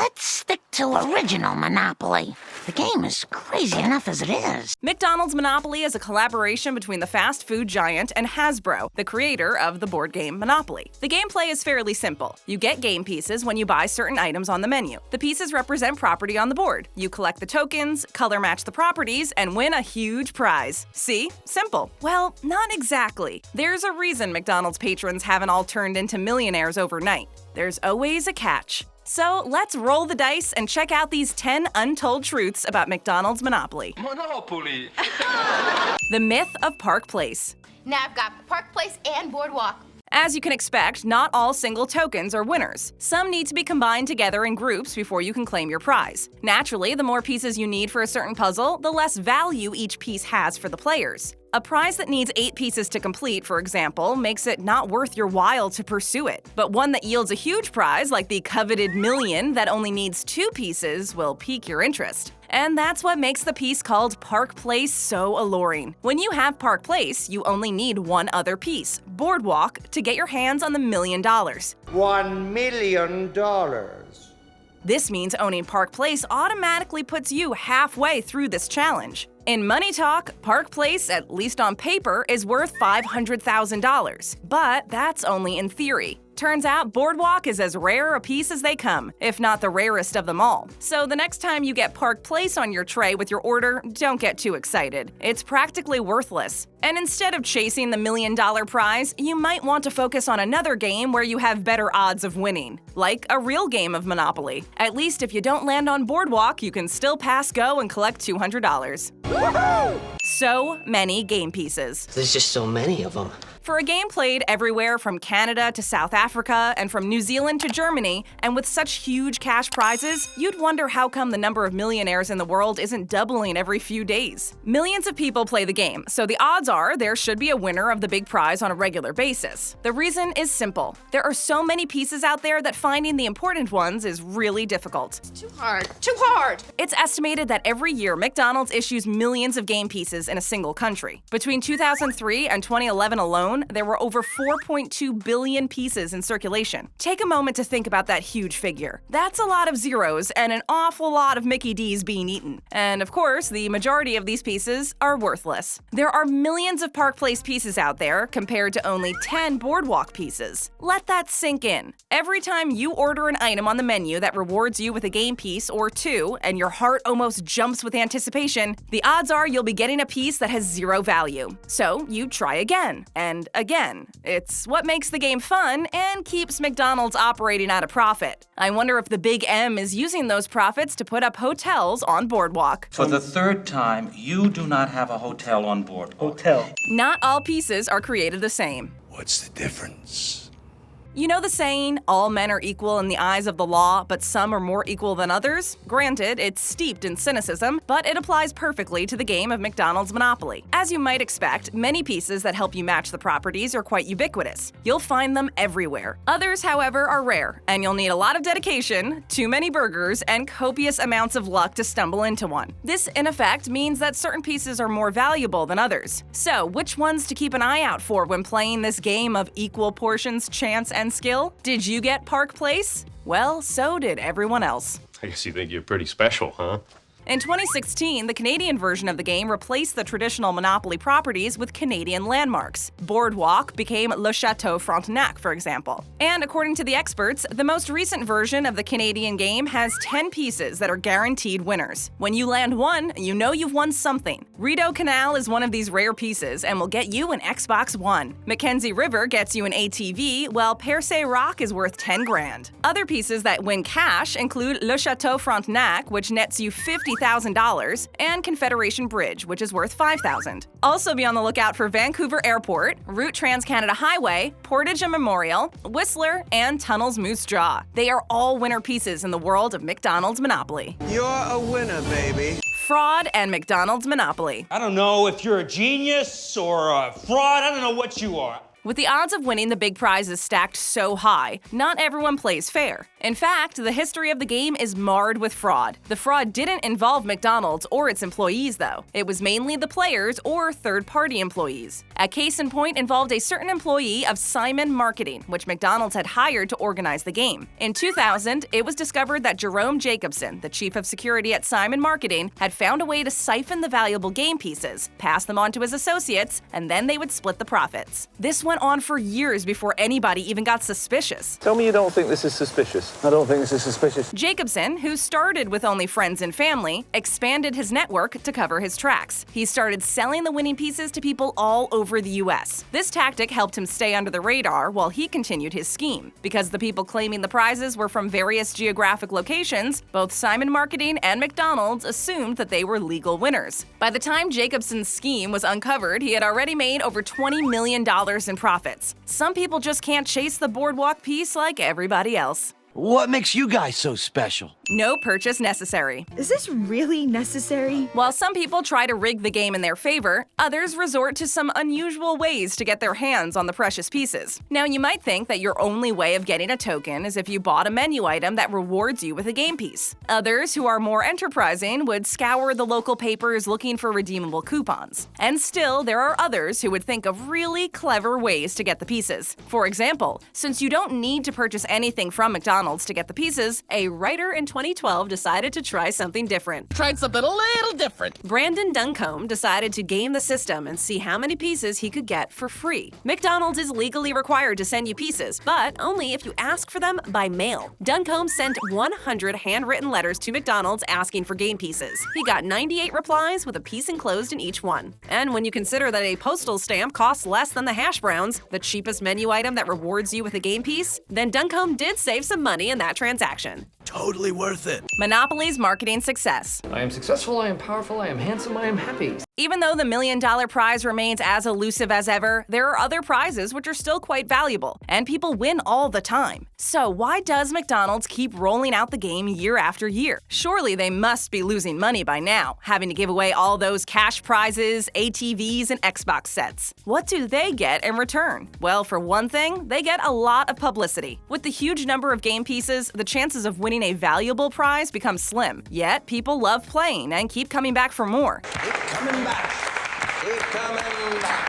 let's stick to original Monopoly. The game is crazy enough as it is. McDonald's Monopoly is a collaboration between the fast food giant and Hasbro, the creator of the board game Monopoly. The gameplay is fairly simple. You get game pieces when you buy certain items on the menu. The pieces represent property on the board. You collect the tokens, color match the properties, and win a huge prize. See? Simple. Well, not exactly. There's a reason McDonald's patrons haven't all turned into millionaires overnight. There's always a catch. So let's roll the dice and check out these 10 untold truths about McDonald's Monopoly. Monopoly! The myth of Park Place. Now I've got Park Place and Boardwalk. As you can expect, not all single tokens are winners. Some need to be combined together in groups before you can claim your prize. Naturally, the more pieces you need for a certain puzzle, the less value each piece has for the players. A prize that needs 8 pieces to complete, for example, makes it not worth your while to pursue it. But one that yields a huge prize, like the coveted million that only needs 2 pieces, will pique your interest. And that's what makes the piece called Park Place so alluring. When you have Park Place, you only need one other piece, Boardwalk, to get your hands on the $1 million. $1 million. This means owning Park Place automatically puts you halfway through this challenge. In money talk, Park Place, at least on paper, is worth $500,000. But that's only in theory. Turns out Boardwalk is as rare a piece as they come, if not the rarest of them all. So the next time you get Park Place on your tray with your order, don't get too excited. It's practically worthless. And instead of chasing the $1 million prize, you might want to focus on another game where you have better odds of winning, like a real game of Monopoly. At least if you don't land on Boardwalk, you can still pass go and collect $200. Woohoo! So many game pieces. There's just so many of them. For a game played everywhere from Canada to South Africa and from New Zealand to Germany, and with such huge cash prizes, you'd wonder how come the number of millionaires in the world isn't doubling every few days. Millions of people play the game, so the odds are there should be a winner of the big prize on a regular basis. The reason is simple. There are so many pieces out there that finding the important ones is really difficult. Too hard. Too hard! It's estimated that every year McDonald's issues millions of game pieces in a single country. Between 2003 and 2011 alone, there were over 4.2 billion pieces in circulation. Take a moment to think about that huge figure. That's a lot of zeros and an awful lot of Mickey D's being eaten. And of course, the majority of these pieces are worthless. There are millions of Park Place pieces out there compared to only 10 Boardwalk pieces. Let that sink in. Every time you order an item on the menu that rewards you with a game piece or 2, and your heart almost jumps with anticipation, the odds are you'll be getting a piece that has 0 value. So you try again, and again. It's what makes the game fun and keeps McDonald's operating at a profit. I wonder if the Big M is using those profits to put up hotels on Boardwalk. For the 3rd time, you do not have a hotel on board. Not all pieces are created the same. What's the difference? You know the saying, all men are equal in the eyes of the law, but some are more equal than others? Granted, it's steeped in cynicism, but it applies perfectly to the game of McDonald's Monopoly. As you might expect, many pieces that help you match the properties are quite ubiquitous. You'll find them everywhere. Others, however, are rare, and you'll need a lot of dedication, too many burgers, and copious amounts of luck to stumble into one. This, in effect, means that certain pieces are more valuable than others. So, which ones to keep an eye out for when playing this game of equal portions, chance, and skill? Did you get Park Place? Well, so did everyone else. I guess you think you're pretty special, huh? In 2016, the Canadian version of the game replaced the traditional Monopoly properties with Canadian landmarks. Boardwalk became Le Chateau Frontenac, for example. And according to the experts, the most recent version of the Canadian game has 10 pieces that are guaranteed winners. When you land one, you know you've won something. Rideau Canal is one of these rare pieces and will get you an Xbox One. Mackenzie River gets you an ATV, while Percé Rock is worth 10 grand. Other pieces that win cash include Le Chateau Frontenac, which nets you $50,000, and Confederation Bridge, which is worth $5,000. Also be on the lookout for Vancouver Airport, Route Trans-Canada Highway, Portage and Memorial, Whistler, and Tunnels Moose Jaw. They are all winner pieces in the world of McDonald's Monopoly. You're a winner, baby. Fraud and McDonald's Monopoly. I don't know if you're a genius or a fraud. I don't know what you are. With the odds of winning the big prizes stacked so high, not everyone plays fair. In fact, the history of the game is marred with fraud. The fraud didn't involve McDonald's or its employees, though. It was mainly the players or third-party employees. A case in point involved a certain employee of Simon Marketing, which McDonald's had hired to organize the game. In 2000, it was discovered that Jerome Jacobson, the chief of security at Simon Marketing, had found a way to siphon the valuable game pieces, pass them on to his associates, and then they would split the profits. This went on for years before anybody even got suspicious. Tell me you don't think this is suspicious. I don't think this is suspicious. Jacobson, who started with only friends and family, expanded his network to cover his tracks. He started selling the winning pieces to people all over the US. This tactic helped him stay under the radar while he continued his scheme. Because the people claiming the prizes were from various geographic locations, both Simon Marketing and McDonald's assumed that they were legal winners. By the time Jacobson's scheme was uncovered, he had already made over $20 million in profits. Some people just can't chase the boardwalk piece like everybody else. What makes you guys so special? No purchase necessary. Is this really necessary? While some people try to rig the game in their favor, others resort to some unusual ways to get their hands on the precious pieces. Now, you might think that your only way of getting a token is if you bought a menu item that rewards you with a game piece. Others, who are more enterprising, would scour the local papers looking for redeemable coupons. And still, there are others who would think of really clever ways to get the pieces. For example, since you don't need to purchase anything from McDonald's to get the pieces, a writer in 2012 decided to try something different. Tried something a little different. Brandon Duncombe decided to game the system and see how many pieces he could get for free. McDonald's is legally required to send you pieces, but only if you ask for them by mail. Duncombe sent 100 handwritten letters to McDonald's asking for game pieces. He got 98 replies with a piece enclosed in each one. And when you consider that a postal stamp costs less than the hash browns, the cheapest menu item that rewards you with a game piece, then Duncombe did save some money in that transaction. Totally worth it. Monopoly's marketing success. I am successful, I am powerful, I am handsome, I am happy. Even though the $1 million prize remains as elusive as ever, there are other prizes which are still quite valuable, and people win all the time. So why does McDonald's keep rolling out the game year after year? Surely they must be losing money by now, having to give away all those cash prizes, ATVs, and Xbox sets. What do they get in return? Well, for one thing, they get a lot of publicity. With the huge number of game pieces, the chances of winning a valuable prize become slim. Yet, people love playing and keep coming back for more.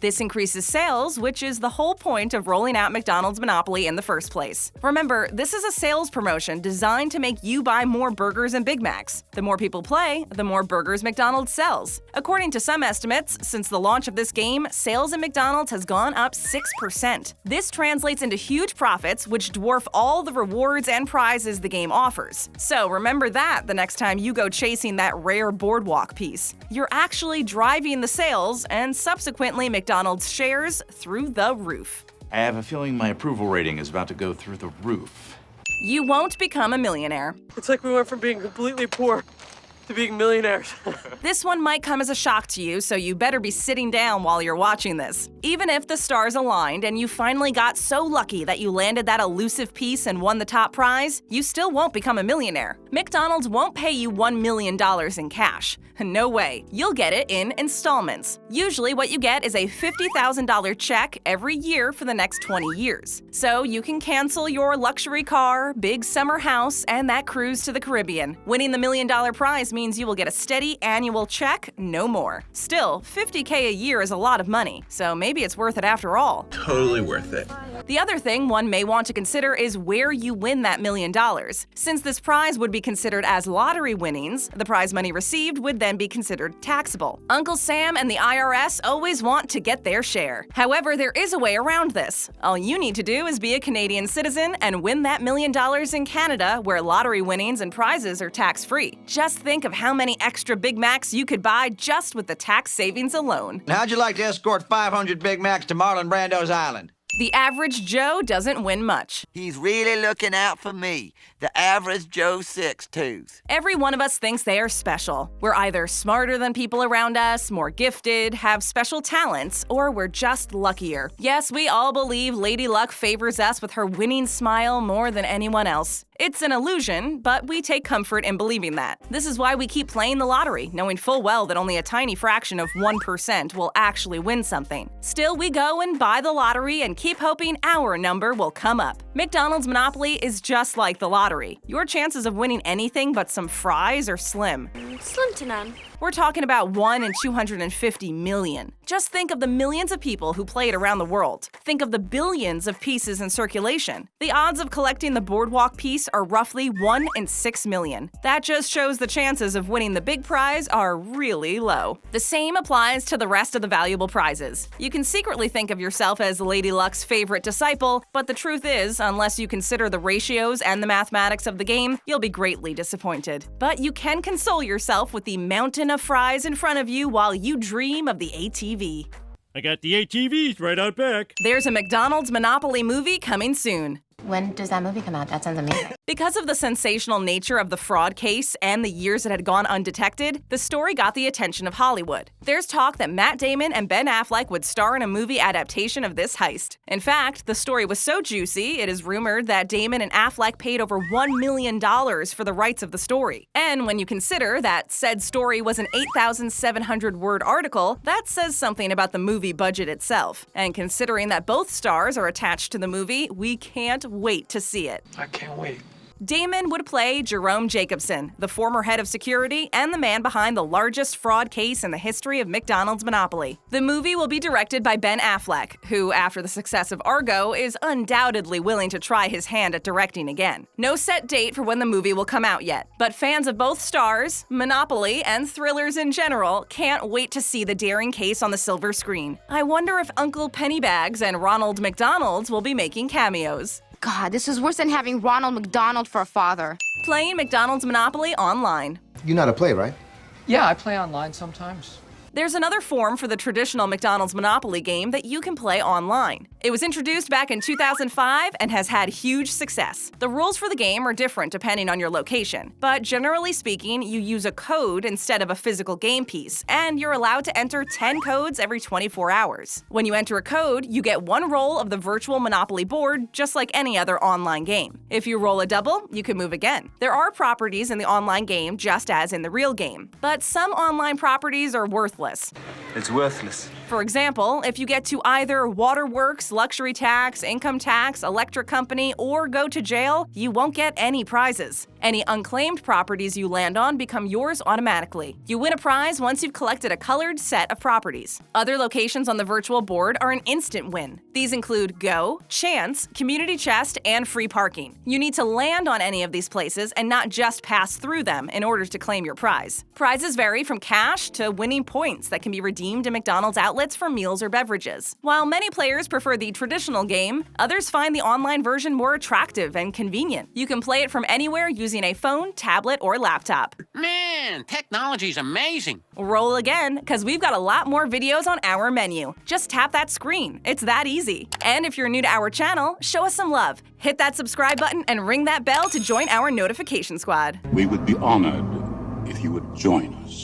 This increases sales, which is the whole point of rolling out McDonald's Monopoly in the first place. Remember, this is a sales promotion designed to make you buy more burgers and Big Macs. The more people play, the more burgers McDonald's sells. According to some estimates, since the launch of this game, sales at McDonald's has gone up 6%. This translates into huge profits, which dwarf all the rewards and prizes the game offers. So remember that the next time you go chasing that rare boardwalk piece. You're actually driving the sales and subsequently McDonald's shares through the roof. I have a feeling my approval rating is about to go through the roof. You won't become a millionaire. It's like we went from being completely poor to being millionaires. This one might come as a shock to you, so you better be sitting down while you're watching this. Even if the stars aligned and you finally got so lucky that you landed that elusive piece and won the top prize, you still won't become a millionaire. McDonald's won't pay you $1 million in cash. No way. You'll get it in installments. Usually what you get is a $50,000 check every year for the next 20 years. So you can cancel your luxury car, big summer house, and that cruise to the Caribbean. Winning the $1 million prize means you will get a steady annual check, no more. Still, $50K a year is a lot of money, so maybe it's worth it after all. Totally worth it. The other thing one may want to consider is where you win that $1 million. Since this prize would be considered as lottery winnings, the prize money received would then be considered taxable. Uncle Sam and the IRS always want to get their share. However, there is a way around this. All you need to do is be a Canadian citizen and win that $1 million in Canada, where lottery winnings and prizes are tax-free. Just think of how many extra Big Macs you could buy just with the tax savings alone. How'd you like to escort 500 Big Macs to Marlon Brando's island? The average Joe doesn't win much. He's really looking out for me, the average Joe Six-Tooth. Every one of us thinks they are special. We're either smarter than people around us, more gifted, have special talents, or we're just luckier. Yes, we all believe Lady Luck favors us with her winning smile more than anyone else. It's an illusion, but we take comfort in believing that. This is why we keep playing the lottery, knowing full well that only a tiny fraction of 1% will actually win something. Still, we go and buy the lottery and keep hoping our number will come up. McDonald's Monopoly is just like the lottery. Your chances of winning anything but some fries are slim. Slim to none. We're talking about 1 in 250 million. Just think of the millions of people who play it around the world. Think of the billions of pieces in circulation. The odds of collecting the boardwalk piece are roughly 1 in 6 million. That just shows the chances of winning the big prize are really low. The same applies to the rest of the valuable prizes. You can secretly think of yourself as Lady Luck's favorite disciple, but the truth is, unless you consider the ratios and the mathematics of the game, you'll be greatly disappointed. But you can console yourself with the mountain of fries in front of you while you dream of the ATV. I got the ATVs right out back. There's a McDonald's Monopoly movie coming soon. When does that movie come out? That sounds amazing. Because of the sensational nature of the fraud case and the years it had gone undetected, the story got the attention of Hollywood. There's talk that Matt Damon and Ben Affleck would star in a movie adaptation of this heist. In fact, the story was so juicy, it is rumored that Damon and Affleck paid over $1 million for the rights of the story. And when you consider that said story was an 8,700-word article, that says something about the movie budget itself. And considering that both stars are attached to the movie, we can't wait to see it. I can't wait. Damon would play Jerome Jacobson, the former head of security and the man behind the largest fraud case in the history of McDonald's Monopoly. The movie will be directed by Ben Affleck, who, after the success of Argo, is undoubtedly willing to try his hand at directing again. No set date for when the movie will come out yet, but fans of both stars, Monopoly, and thrillers in general can't wait to see the daring case on the silver screen. I wonder if Uncle Pennybags and Ronald McDonald's will be making cameos. God, this is worse than having Ronald McDonald for a father. Playing McDonald's Monopoly online. You know how to play, right? Yeah, I play online sometimes. There's another form for the traditional McDonald's Monopoly game that you can play online. It was introduced back in 2005 and has had huge success. The rules for the game are different depending on your location, but generally speaking, you use a code instead of a physical game piece, and you're allowed to enter 10 codes every 24 hours. When you enter a code, you get one roll of the virtual Monopoly board, just like any other online game. If you roll a double, you can move again. There are properties in the online game just as in the real game, but some online properties are worthless. It's worthless. For example, if you get to either waterworks, luxury tax, income tax, electric company, or go to jail, you won't get any prizes. Any unclaimed properties you land on become yours automatically. You win a prize once you've collected a colored set of properties. Other locations on the virtual board are an instant win. These include Go, Chance, Community Chest, and Free Parking. You need to land on any of these places and not just pass through them in order to claim your prize. Prizes vary from cash to winning points that can be redeemed in McDonald's outlets for meals or beverages. While many players prefer the traditional game, others find the online version more attractive and convenient. You can play it from anywhere using a phone, tablet, or laptop. Man, technology's amazing. Roll again, because we've got a lot more videos on our menu. Just tap that screen. It's that easy. And if you're new to our channel, show us some love. Hit that subscribe button and ring that bell to join our notification squad. We would be honored if you would join us.